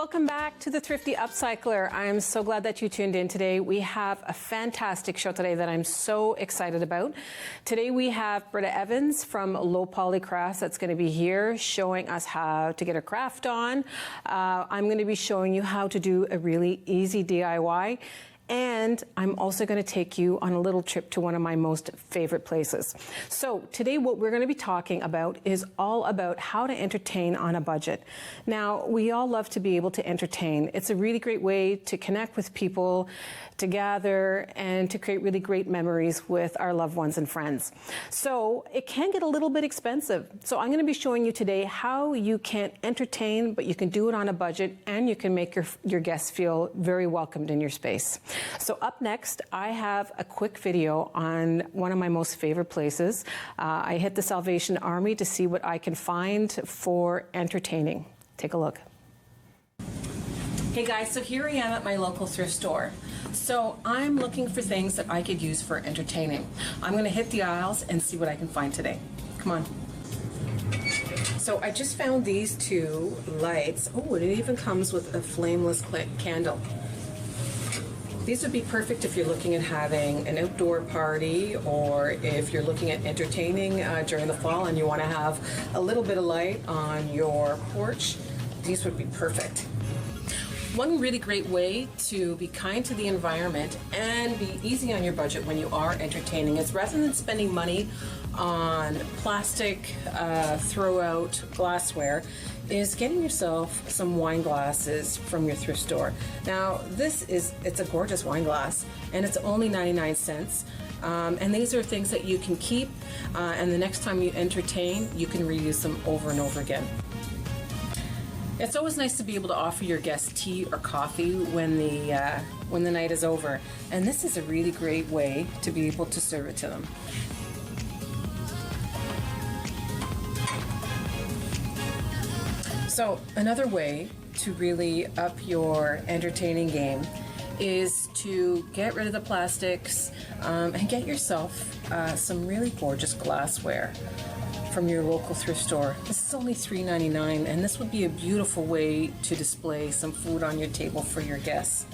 Welcome back to the Thrifty Upcycler. I am so glad that you tuned in today. We have a fantastic show today that I'm so excited about. Today we have Britta Evans from Low Poly Crafts that's going to be here showing us how to get a craft on. I'm going to be showing you how to do a really easy DIY. And I'm also going to take you on a little trip to one of my most favorite places. So today what we're going to be talking about is all about how to entertain on a budget. Now, we all love to be able to entertain. It's a really great way to connect with people, to gather, and to create really great memories with our loved ones and friends. So it can get a little bit expensive. So I'm going to be showing you today how you can entertain, but you can do it on a budget, and you can make your guests feel very welcomed in your space. So up next, I have a quick video on one of my most favorite places. I hit the Salvation Army to see what I can find for entertaining. Take a look. Hey guys, so here I am at my local thrift store. So I'm looking for things that I could use for entertaining. I'm going to hit the aisles and see what I can find today. Come on. So I just found these two lights. Oh, and it even comes with a flameless candle. These would be perfect if you're looking at having an outdoor party, or if you're looking at entertaining during the fall and you want to have a little bit of light on your porch. These would be perfect. One really great way to be kind to the environment and be easy on your budget when you are entertaining is, rather than spending money on plastic throw-out glassware, is getting yourself some wine glasses from your thrift store. Now it's a gorgeous wine glass, and it's only 99 cents. And these are things that you can keep, and the next time you entertain, you can reuse them over and over again. It's always nice to be able to offer your guests tea or coffee when the night is over, and this is a really great way to be able to serve it to them. So another way to really up your entertaining game is to get rid of the plastics and get yourself some really gorgeous glassware from your local thrift store. This is only $3.99, and this would be a beautiful way to display some food on your table for your guests.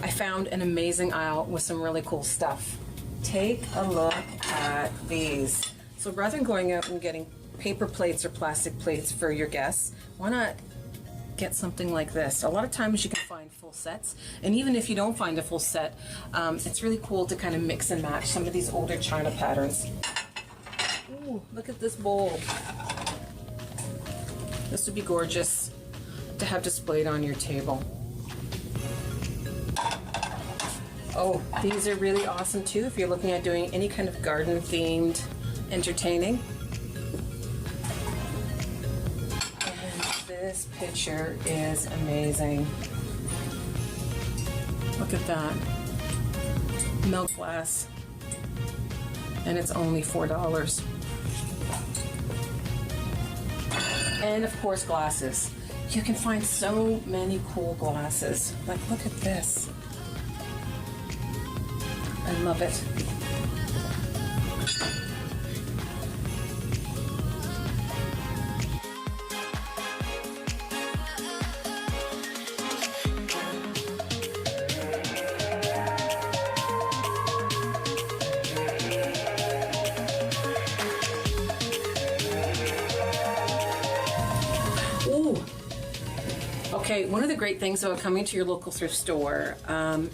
I found an amazing aisle with some really cool stuff. Take a look at these. So rather than going out and getting paper plates or plastic plates for your guests, why not get something like this? A lot of times you can find full sets, and even if you don't find a full set, it's really cool to kind of mix and match some of these older china patterns. Ooh, look at this bowl. This would be gorgeous to have displayed on your table. Oh, these are really awesome too if you're looking at doing any kind of garden themed entertaining. This picture is amazing. Look at that. Milk glass. And it's only $4. And of course, glasses. You can find so many cool glasses. Like, look at this. I love it. Okay, one of the great things about coming to your local thrift store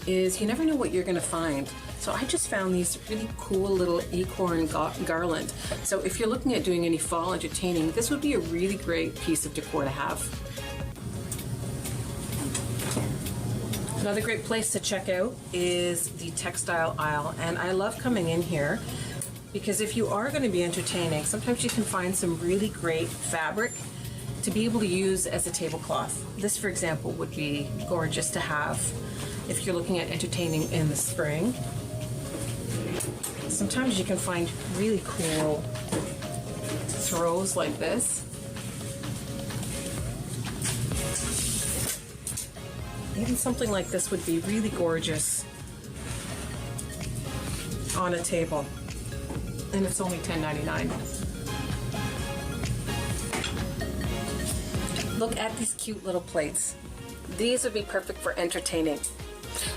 is you never know what you're going to find. So I just found these really cool little acorn garland. So if you're looking at doing any fall entertaining, this would be a really great piece of decor to have. Another great place to check out is the textile aisle, and I love coming in here because if you are going to be entertaining, sometimes you can find some really great fabric to be able to use as a tablecloth. This, for example, would be gorgeous to have if you're looking at entertaining in the spring. Sometimes you can find really cool throws like this. Even something like this would be really gorgeous on a table, and it's only $10.99. Look at these cute little plates. These would be perfect for entertaining.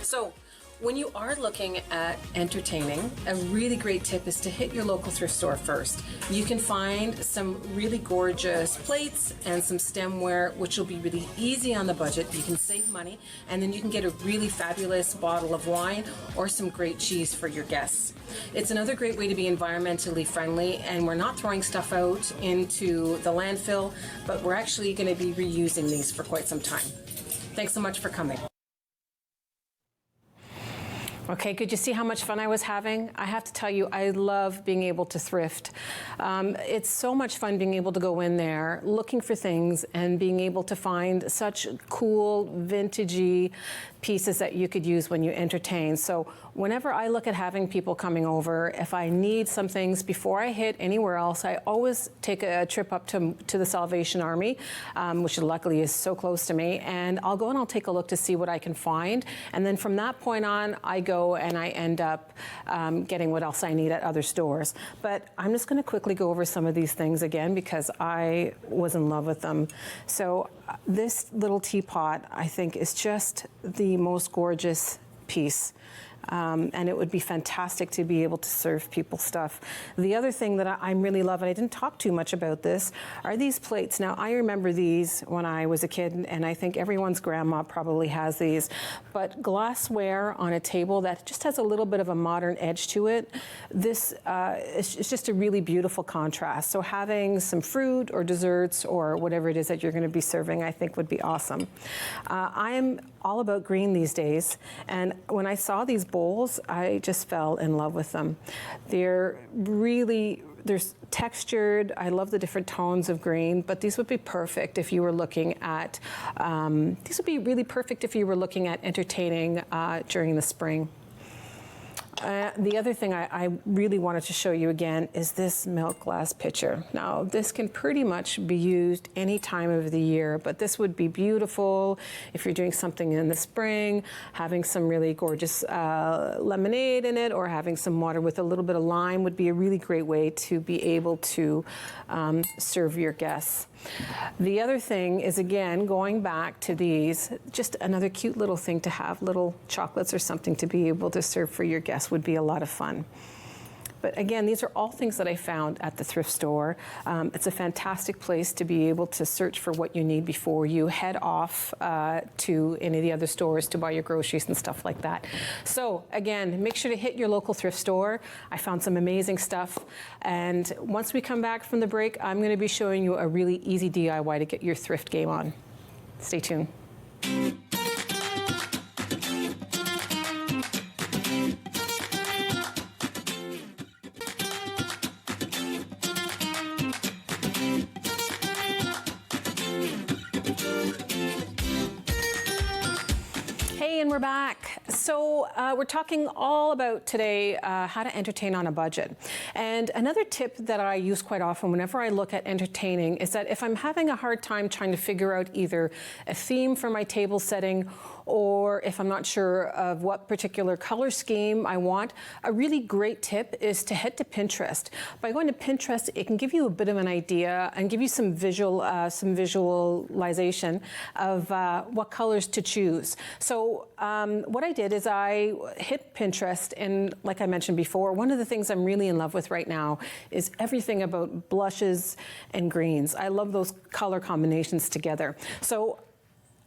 So when you are looking at entertaining, a really great tip is to hit your local thrift store first. You can find some really gorgeous plates and some stemware, which will be really easy on the budget. You can save money, and then you can get a really fabulous bottle of wine or some great cheese for your guests. It's another great way to be environmentally friendly, and we're not throwing stuff out into the landfill, but we're actually going to be reusing these for quite some time. Thanks so much for coming. Okay, could you see how much fun I was having? I have to tell you, I love being able to thrift. It's so much fun being able to go in there, looking for things, and being able to find such cool, vintagey pieces that you could use when you entertain. So whenever I look at having people coming over, if I need some things before I hit anywhere else, I always take a trip up to the Salvation Army, which luckily is so close to me, and I'll go and I'll take a look to see what I can find. And then from that point on, I go and I end up getting what else I need at other stores. But I'm just going to quickly go over some of these things again because I was in love with them. So this little teapot, I think, is just the most gorgeous piece. And it would be fantastic to be able to serve people stuff. The other thing that I really love, and I didn't talk too much about this, are these plates. Now, I remember these when I was a kid, and I think everyone's grandma probably has these. But glassware on a table that just has a little bit of a modern edge to it, this is just a really beautiful contrast. So having some fruit or desserts or whatever it is that you're going to be serving, I think would be awesome. I'm all about green these days, and when I saw these bowls, I just fell in love with them. They're textured. I love the different tones of green, but these would be perfect if you were looking at, these would be really perfect if you were looking at entertaining during the spring. The other thing I really wanted to show you again is this milk glass pitcher. Now, this can pretty much be used any time of the year, but this would be beautiful if you're doing something in the spring, having some really gorgeous lemonade in it, or having some water with a little bit of lime would be a really great way to be able to serve your guests. The other thing is, again, going back to these, just another cute little thing to have, little chocolates or something to be able to serve for your guests would be a lot of fun. But again, these are all things that I found at the thrift store. It's a fantastic place to be able to search for what you need before you head off to any of the other stores to buy your groceries and stuff like that. So again, make sure to hit your local thrift store. I found some amazing stuff. And once we come back from the break, I'm going to be showing you a really easy DIY to get your thrift game on. Stay tuned. And we're back. So we're talking all about today how to entertain on a budget. And another tip that I use quite often whenever I look at entertaining is that if I'm having a hard time trying to figure out either a theme for my table setting, or if I'm not sure of what particular color scheme I want, a really great tip is to head to Pinterest. By going to Pinterest, it can give you a bit of an idea and give you some visualization of what colors to choose. So what I did is I hit Pinterest, and like I mentioned before, one of the things I'm really in love with right now is everything about blushes and greens. I love those color combinations together. So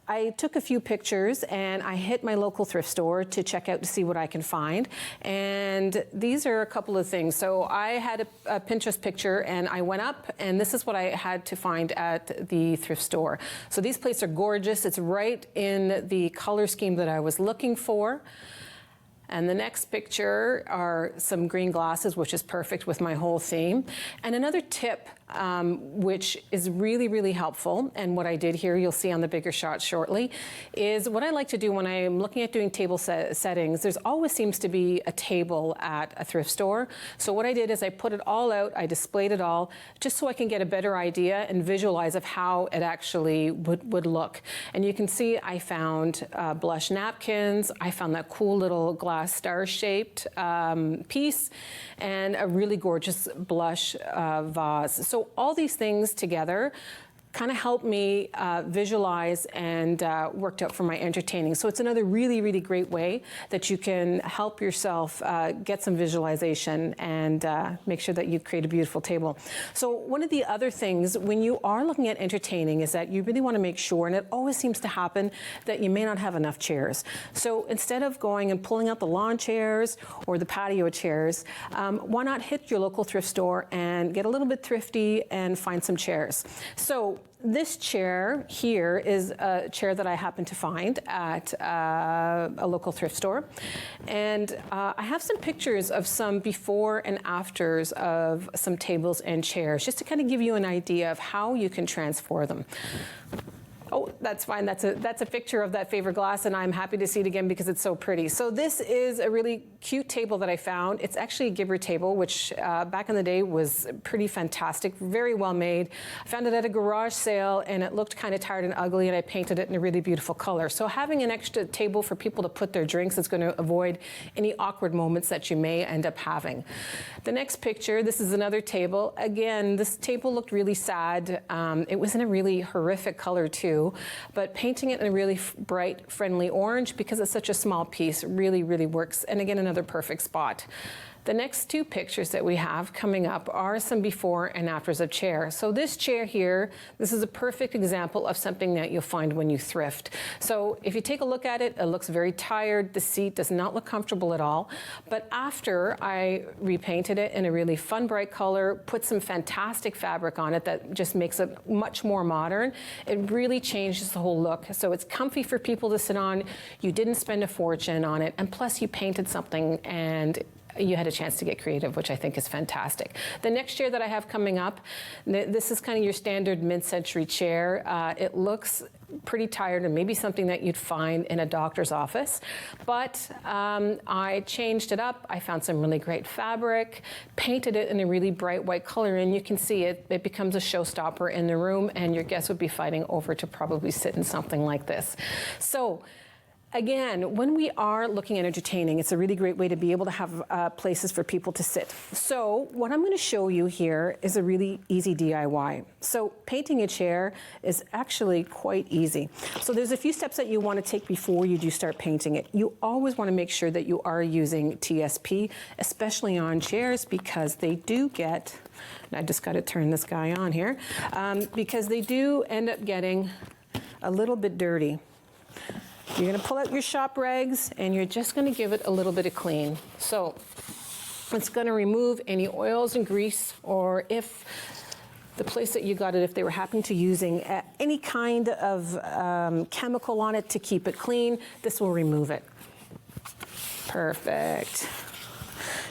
I took a few pictures and I hit my local thrift store to check out to see what I can find. And these are a couple of things. So I had a Pinterest picture and I went up, and this is what I had to find at the thrift store. So these plates are gorgeous. It's right in the color scheme that I was looking for. And the next picture are some green glasses, which is perfect with my whole theme. And another tip, which is really, really helpful, and what I did here, you'll see on the bigger shot shortly, is what I like to do when I'm looking at doing table settings, there's always seems to be a table at a thrift store. So what I did is I put it all out, I displayed it all, just so I can get a better idea and visualize of how it actually would look. And you can see I found blush napkins, I found that cool little glass star-shaped piece, and a really gorgeous blush vase. So all these things together kind of helped me visualize and worked out for my entertaining. So it's another really, really great way that you can help yourself get some visualization and make sure that you create a beautiful table. So one of the other things when you are looking at entertaining is that you really want to make sure, and it always seems to happen, that you may not have enough chairs. So instead of going and pulling out the lawn chairs or the patio chairs, why not hit your local thrift store and get a little bit thrifty and find some chairs. So this chair here is a chair that I happened to find at a local thrift store. And I have some pictures of some before and afters of some tables and chairs, just to kind of give you an idea of how you can transform them. Oh, that's fine. That's a picture of that favorite glass, and I'm happy to see it again because it's so pretty. So this is a really cute table that I found. It's actually a Gibber table, which back in the day was pretty fantastic, very well made. I found it at a garage sale, and it looked kind of tired and ugly, and I painted it in a really beautiful color. So having an extra table for people to put their drinks is going to avoid any awkward moments that you may end up having. The next picture, this is another table. Again, this table looked really sad. It was in a really horrific color too. But painting it in a really bright, friendly orange, because it's such a small piece, really, really works. And again, another perfect spot. The next two pictures that we have coming up are some before and afters of chair. So this chair here, this is a perfect example of something that you'll find when you thrift. So if you take a look at it, it looks very tired. The seat does not look comfortable at all. But after I repainted it in a really fun, bright color, put some fantastic fabric on it that just makes it much more modern, it really changes the whole look. So it's comfy for people to sit on. You didn't spend a fortune on it. And plus you painted something and you had a chance to get creative, which I think is fantastic. The next chair that I have coming up, this is kind of your standard mid-century chair. It looks pretty tired and maybe something that you'd find in a doctor's office. But I changed it up. I found some really great fabric, painted it in a really bright white color, and you can see it becomes a showstopper in the room, and your guests would be fighting over to probably sit in something like this. So again, when we are looking at entertaining, it's a really great way to be able to have places for people to sit. So what I'm going to show you here is a really easy DIY. So painting a chair is actually quite easy. So there's a few steps that you want to take before you do start painting it. You always want to make sure that you are using TSP, especially on chairs, because they do get, and I just got to turn this guy on here, because they do end up getting a little bit dirty. You're going to pull out your shop rags and you're just going to give it a little bit of clean. So it's going to remove any oils and grease, or if the place that you got it, if they were happening to using any kind of chemical on it to keep it clean, this will remove it. Perfect.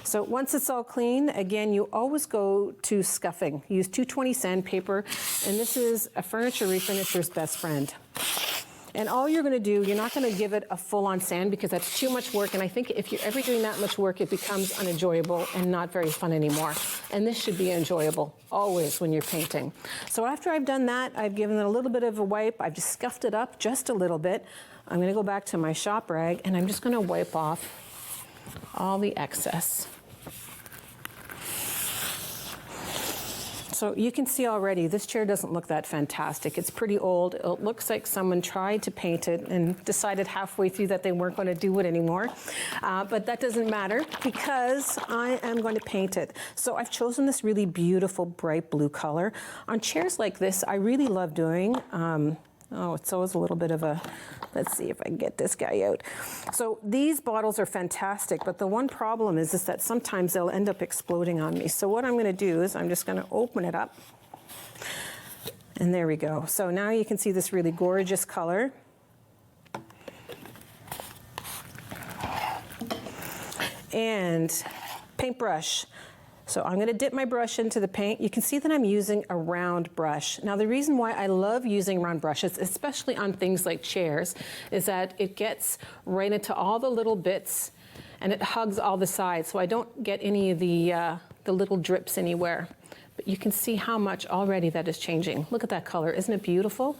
So once it's all clean, again, you always go to scuffing. Use 220 sandpaper, and this is a furniture refinisher's best friend. And all you're going to do, you're not going to give it a full-on sand because that's too much work. And I think if you're ever doing that much work, it becomes unenjoyable and not very fun anymore. And this should be enjoyable always when you're painting. So after I've done that, I've given it a little bit of a wipe. I've just scuffed it up just a little bit. I'm going to go back to my shop rag, and I'm just going to wipe off all the excess. So you can see already, this chair doesn't look that fantastic. It's pretty old. It looks like someone tried to paint it and decided halfway through that they weren't going to do it anymore. But that doesn't matter because I am going to paint it. So I've chosen this really beautiful bright blue color. On chairs like this, I really love doing, it's always a little bit of a, let's see if I can get this guy out. So these bottles are fantastic, but the one problem is that sometimes they'll end up exploding on me. So what I'm going to do is I'm just going to open it up. And there we go. So now you can see this really gorgeous color. And paintbrush. So I'm going to dip my brush into the paint. You can see that I'm using a round brush. Now the reason why I love using round brushes, especially on things like chairs, is that it gets right into all the little bits and it hugs all the sides, so I don't get any of the little drips anywhere. But you can see how much already that is changing. Look at that color, isn't it beautiful?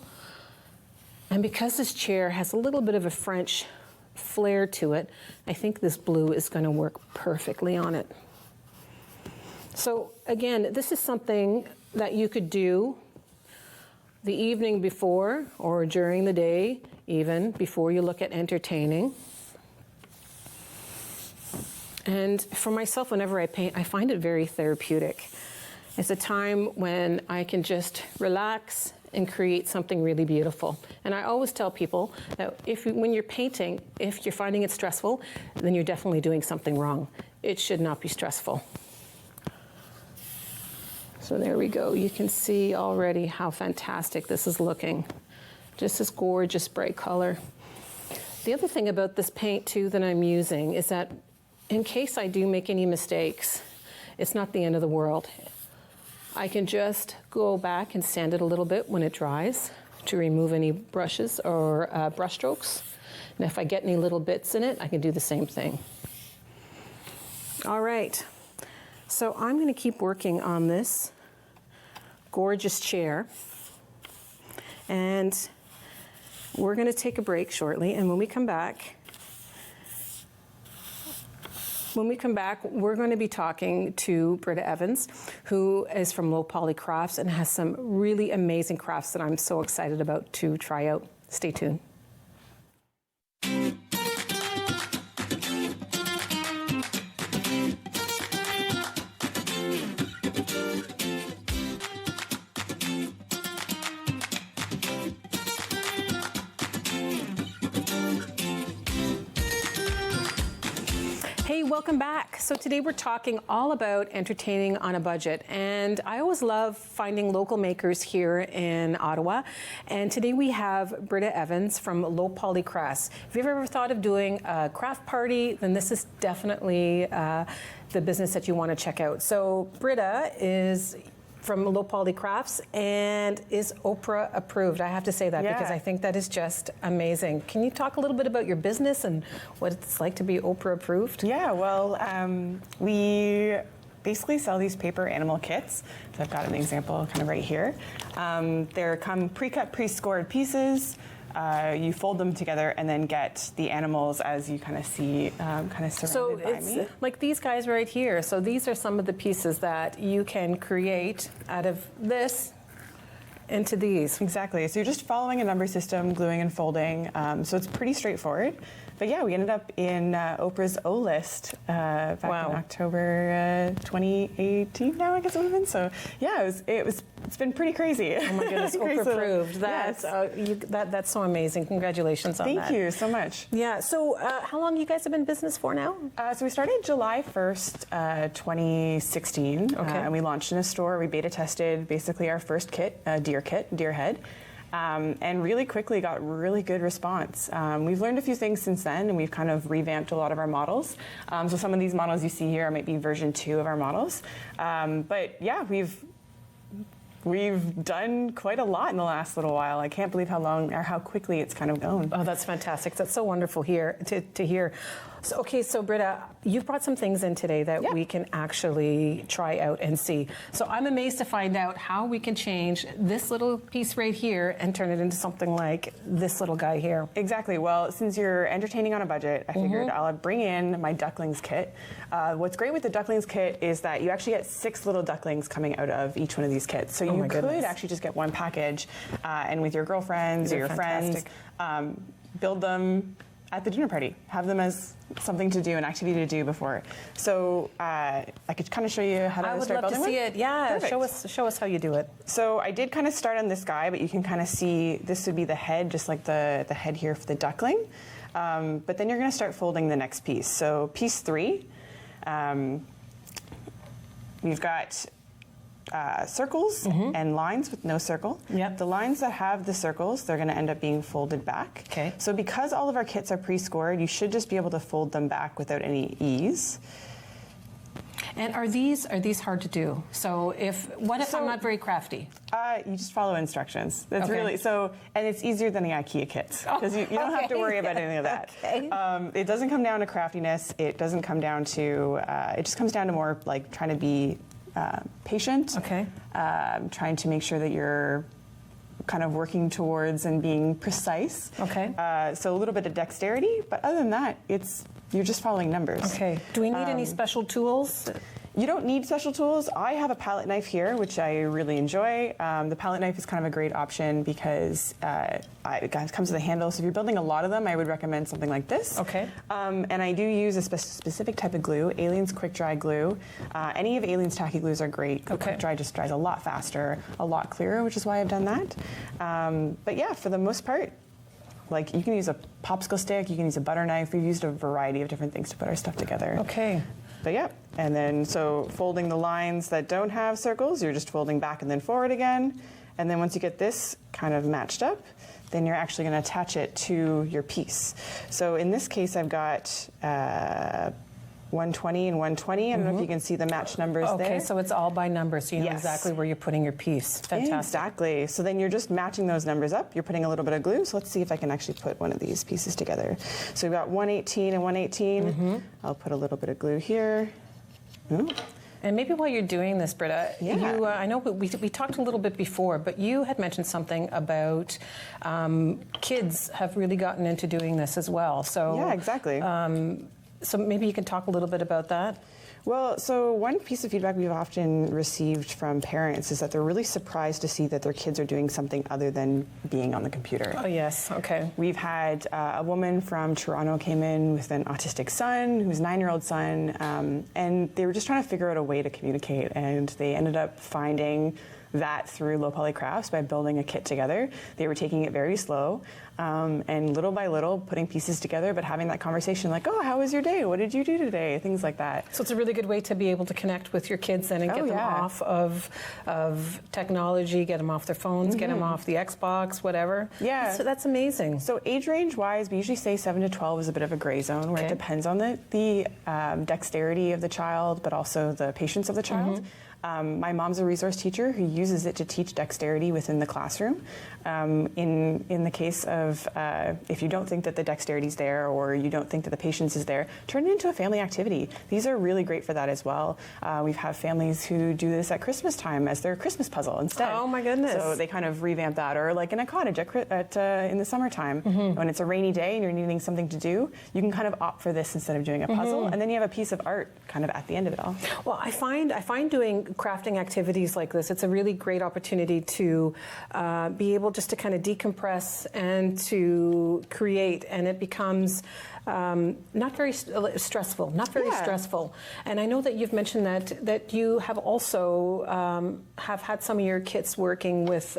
And because this chair has a little bit of a French flair to it, I think this blue is going to work perfectly on it. So again, this is something that you could do the evening before or during the day, even before you look at entertaining. And for myself, whenever I paint, I find it very therapeutic. It's a time when I can just relax and create something really beautiful. And I always tell people that when you're painting, if you're finding it stressful, then you're definitely doing something wrong. It should not be stressful. So there we go. You can see already how fantastic this is looking. Just this gorgeous bright color. The other thing about this paint too that I'm using is that in case I do make any mistakes, it's not the end of the world. I can just go back and sand it a little bit when it dries to remove any brushes or brush strokes. And if I get any little bits in it, I can do the same thing. All right, so I'm going to keep working on this gorgeous chair. And we're going to take a break shortly, and when we come back, we're going to be talking to Britta Evans, who is from Low Poly Crafts and has some really amazing crafts that I'm so excited about to try out. Stay tuned. Hey, welcome back. So today we're talking all about entertaining on a budget. And I always love finding local makers here in Ottawa. And today we have Britta Evans from Low Poly Crafts. If you've ever thought of doing a craft party, then this is definitely the business that you want to check out. So Britta is from Low Poly Crafts and is Oprah approved. I have to say that because I think that is just amazing. Can you talk a little bit about your business and what it's like to be Oprah approved? Yeah, well, we basically sell these paper animal kits. So I've got an example kind of right here. They're come pre-cut, pre-scored pieces. You fold them together and then get the animals as you kind of see kind of surrounded by me. So it's like these guys right here. So these are some of the pieces that you can create out of this into these. Exactly. So you're just following a number system, gluing and folding. So it's pretty straightforward. But yeah, we ended up in Oprah's O list back in October 2018 now, I guess it would have been. So yeah, it's been pretty crazy. Oh my goodness, Oprah approved. That's, that's so amazing. Congratulations on that. Thank you so much. Yeah, so how long you guys have been in business for now? So we started July 1st, 2016. Okay. And we launched in a store. We beta tested basically our first kit, deer head. And really quickly got really good response. We've learned a few things since then, and we've kind of revamped a lot of our models. So some of these models you see here might be version 2 of our models. But yeah, we've done quite a lot in the last little while. I can't believe how long or how quickly it's kind of gone. Oh, that's fantastic. That's so wonderful here to hear. So, okay, so Britta, you've brought some things in today that we can actually try out and see. So I'm amazed to find out how we can change this little piece right here and turn it into something like this little guy here. Exactly. Well, since you're entertaining on a budget, I figured I'll bring in my ducklings kit. What's great with the ducklings kit is that you actually get 6 little ducklings coming out of each one of these kits. So you could actually just get one package and with your girlfriends or your friends, build them at the dinner party. Have them as something to do, an activity to do before. So I could kind of show you how to start building one. I would love to see it. Yeah, show us how you do it. So I did kind of start on this guy, but you can kind of see this would be the head, just like the head here for the duckling. But then you're going to start folding the next piece. So piece 3, we've got circles and lines with no circle. Yep. The lines that have the circles, they're going to end up being folded back. Okay. So because all of our kits are pre-scored, you should just be able to fold them back without any ease. And are these hard to do? So what if I'm not very crafty? You just follow instructions. That's really so, and it's easier than the IKEA kits because you don't have to worry about any of that. It doesn't come down to craftiness. It doesn't come down to. It just comes down to more like trying to be patient. Okay. Trying to make sure that you're kind of working towards and being precise. Okay. So a little bit of dexterity, but other than that, you're just following numbers. Okay. Do we need any special tools? You don't need special tools. I have a palette knife here, which I really enjoy. The palette knife is kind of a great option because it comes with a handle. So if you're building a lot of them, I would recommend something like this. Okay. And I do use a specific type of glue, Alien's Quick Dry glue. Any of Alien's tacky glues are great. Okay. Quick Dry just dries a lot faster, a lot clearer, which is why I've done that. But yeah, for the most part, like you can use a popsicle stick, you can use a butter knife. We've used a variety of different things to put our stuff together. Okay. But yeah, and then so folding the lines that don't have circles, you're just folding back and then forward again. And then once you get this kind of matched up, then you're actually going to attach it to your piece. So in this case, I've got 120 and 120. I don't know if you can see the match numbers there. Okay, so it's all by number, so you know exactly where you're putting your piece. Fantastic. Exactly. So then you're just matching those numbers up. You're putting a little bit of glue. So let's see if I can actually put one of these pieces together. So we've got 118 and 118. I'll put a little bit of glue here. Ooh. And maybe while you're doing this, Britta, you, I know we talked a little bit before, but you had mentioned something about kids have really gotten into doing this as well. So yeah, exactly. So maybe you can talk a little bit about that. Well, so one piece of feedback we've often received from parents is that they're really surprised to see that their kids are doing something other than being on the computer. Oh, yes. Okay. We've had a woman from Toronto came in with an autistic son, who's a 9-year-old son, and they were just trying to figure out a way to communicate, and they ended up finding that through Low Poly Crafts by building a kit together. They were taking it very slow and little by little putting pieces together, but having that conversation like, oh, how was your day? What did you do today? Things like that. So it's a really good way to be able to connect with your kids then and get them off of technology, get them off their phones, get them off the Xbox, whatever. Yeah. So that's amazing. So age range wise, we usually say 7 to 12 is a bit of a gray zone where it depends on the dexterity of the child, but also the patience of the child. My mom's a resource teacher who uses it to teach dexterity within the classroom. In the case of if you don't think that the dexterity is there or you don't think that the patience is there, turn it into a family activity. These are really great for that as well. We've had families who do this at Christmas time as their Christmas puzzle instead. Oh my goodness. So they kind of revamp that, or like in a cottage in the summertime when it's a rainy day and you're needing something to do, you can kind of opt for this instead of doing a puzzle, and then you have a piece of art kind of at the end of it all. Well, I find doing crafting activities like this, it's a really great opportunity to be able just to kind of decompress and to create, and it becomes not very stressful, stressful. And I know that you've mentioned that you have also have had some of your kits working with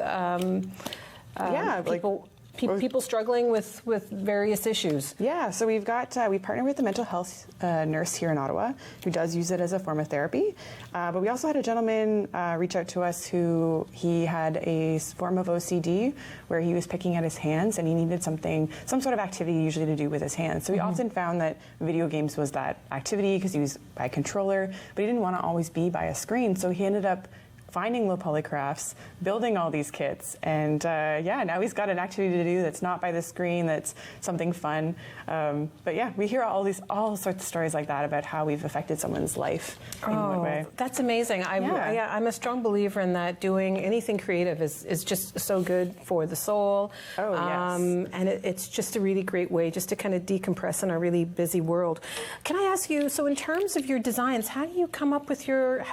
people struggling with various issues. Yeah, so we partnered with a mental health nurse here in Ottawa who does use it as a form of therapy. But we also had a gentleman reach out to us who he had a form of OCD where he was picking at his hands and he needed some sort of activity usually to do with his hands. So we often found that video games was that activity because he was by a controller, but he didn't want to always be by a screen. So he ended up finding Low Poly Crafts, building all these kits, and now he's got an activity to do that's not by the screen, that's something fun. But yeah, we hear all sorts of stories like that about how we've affected someone's life in one way. That's amazing. I'm a strong believer in that. Doing anything creative is just so good for the soul. Oh, yes. And it's just a really great way just to kind of decompress in our really busy world. Can I ask you, so in terms of your designs, what's your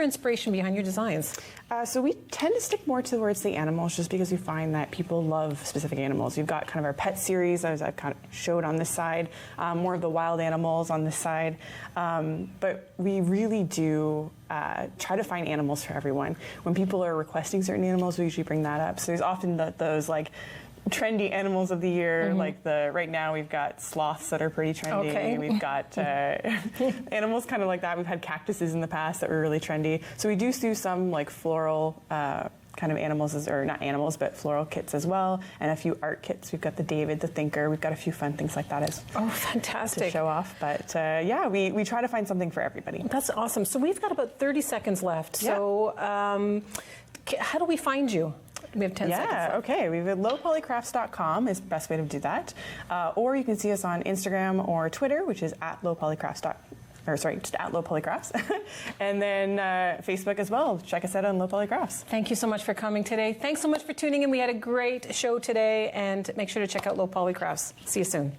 inspiration behind your designs? So we tend to stick more towards the animals just because we find that people love specific animals. We've got kind of our pet series, as I've kind of showed on this side, more of the wild animals on this side. But we really do try to find animals for everyone. When people are requesting certain animals, we usually bring that up. So there's often those like trendy animals of the year, like right now we've got sloths that are pretty trendy. Okay. We've got animals kind of like that. We've had cactuses in the past that were really trendy. So we do some like floral kind of animals, or not animals, but floral kits as well, and a few art kits. We've got the David, the Thinker. We've got a few fun things like that as fantastic to show off. But we try to find something for everybody. That's awesome. So we've got about 30 seconds left. Yeah. So how do we find you? We have 10 seconds left. Okay. We have lowpolycrafts.com is the best way to do that. Or you can see us on Instagram or Twitter, which is at lowpolycrafts. Just at Low Poly Crafts. And then Facebook as well. Check us out on Low Poly Crafts. Thank you so much for coming today. Thanks so much for tuning in. We had a great show today, and make sure to check out Low Poly Crafts. See you soon.